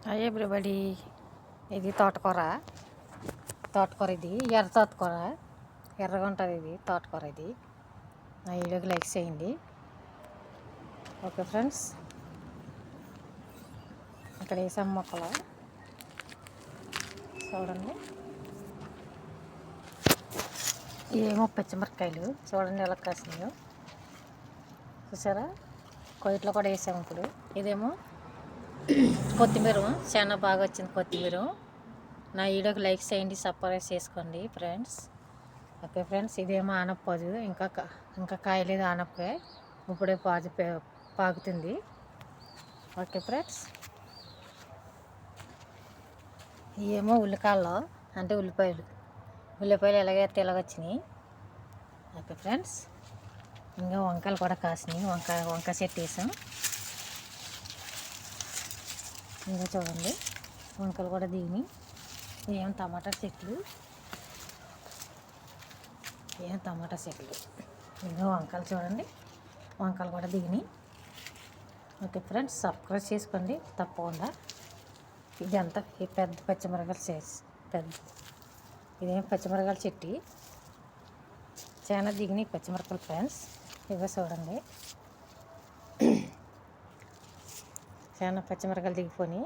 Hi everybody, ఇది తోటకూర. ఇది ఎర్ర తోటకూర. ఎర్రగా ఉంటుంది ఇది తోటకూర. ఇది నా వీడియోకి లైక్ చేయండి. ఓకే ఫ్రెండ్స్, ఇక్కడ వేసాం మొక్కలు చూడండి. ఇవేమో పచ్చిమిరపకాయలు చూడండి ఎలా కాసినాయో, చూసారా? కొయ్యట్లో కూడా వేసాము. ఇప్పుడు ఇదేమో కొత్తిమీర, చాలా బాగా వచ్చింది కొత్తిమీర. నా వీడియోకి లైక్ చేయండి, సబ్స్క్రైబ్ చేసుకోండి ఫ్రెండ్స్. ఓకే ఫ్రెండ్స్, ఇదేమో ఆనపపాదు. ఇంకా కాయలేదు ఆనపకాయ, ఇప్పుడే పాకుతుంది. ఓకే ఫ్రెండ్స్, ఇవేమో ఉల్లికాయలు, అంటే ఉల్లిపాయలు ఎలాగైతే ఎలాగొచ్చినాయి. ఓకే ఫ్రెండ్స్, ఇంకా వంకాయలు కూడా కాసినాయి. వంకాయ చెట్టు వేసాం. ఇంకా చూడండి, వంకాయలు కూడా దిగినాయి. ఏం టమాటా చెట్లు, ఇంకా వంకాయలు చూడండి, వంకాయలు కూడా దిగినాయి. ఓకే ఫ్రెండ్స్, సబ్స్క్రైబ్ చేసుకోండి తప్పకుండా. ఇదంతా పెద్ద పచ్చిమిరకాయలు ఇదేం పచ్చిమిరకాయల చెట్టు, చాలా దిగినాయి పచ్చిమిరకాయలు ఫ్రెండ్స్. ఇవే చూడండి, చాలా పచ్చిమిరకాయలు దిగిపోయి.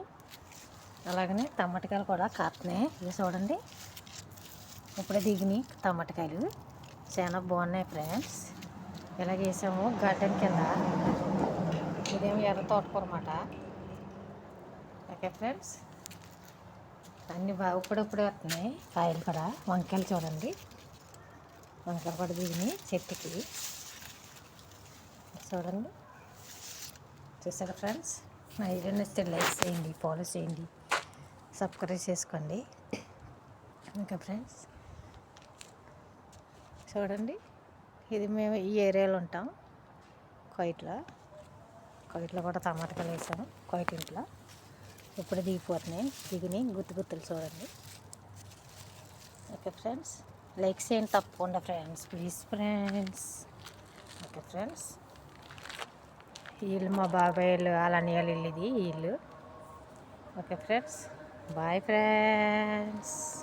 అలాగనే టమాటకాయలు కూడా కాస్తున్నాయి. ఇవి చూడండి, ఇప్పుడే దిగినాయి టమాటకాయలు, చాలా బాగున్నాయి ఫ్రెండ్స్. ఇలాగ వేసాము గార్డెన్ కింద. ఇదేమో ఎర్ర తోటకూర అన్నమాట. ఓకే ఫ్రెండ్స్, అన్నీ బాగా ఇప్పుడప్పుడే వస్తున్నాయి కాయలు కూడా. వంకాయలు చూడండి, వంకాయలు కూడా దిగినాయి చెట్టుకి చూడండి. చూసారా ఫ్రెండ్స్? నా వీడియో నచ్చితే లైక్ చేయండి, ఫాలో చేయండి, సబ్స్క్రైబ్ చేసుకోండి. ఇంకా ఫ్రెండ్స్ చూడండి, ఇది మేము ఈ ఏరియాలో ఉంటాం, కొయ్యట్లో కూడా టమాటాలు వేసాము. ఇంట్లో ఇప్పుడు దిగినాయి గుత్తులు చూడండి. ఓకే ఫ్రెండ్స్, లైక్ చేయండి తప్పకుండా friends, please friends. Okay friends, వీళ్ళు మా బాబాయ్లు వాళ్ళ అన్నయ్యలు వీళ్ళు. Okay friends, bye friends.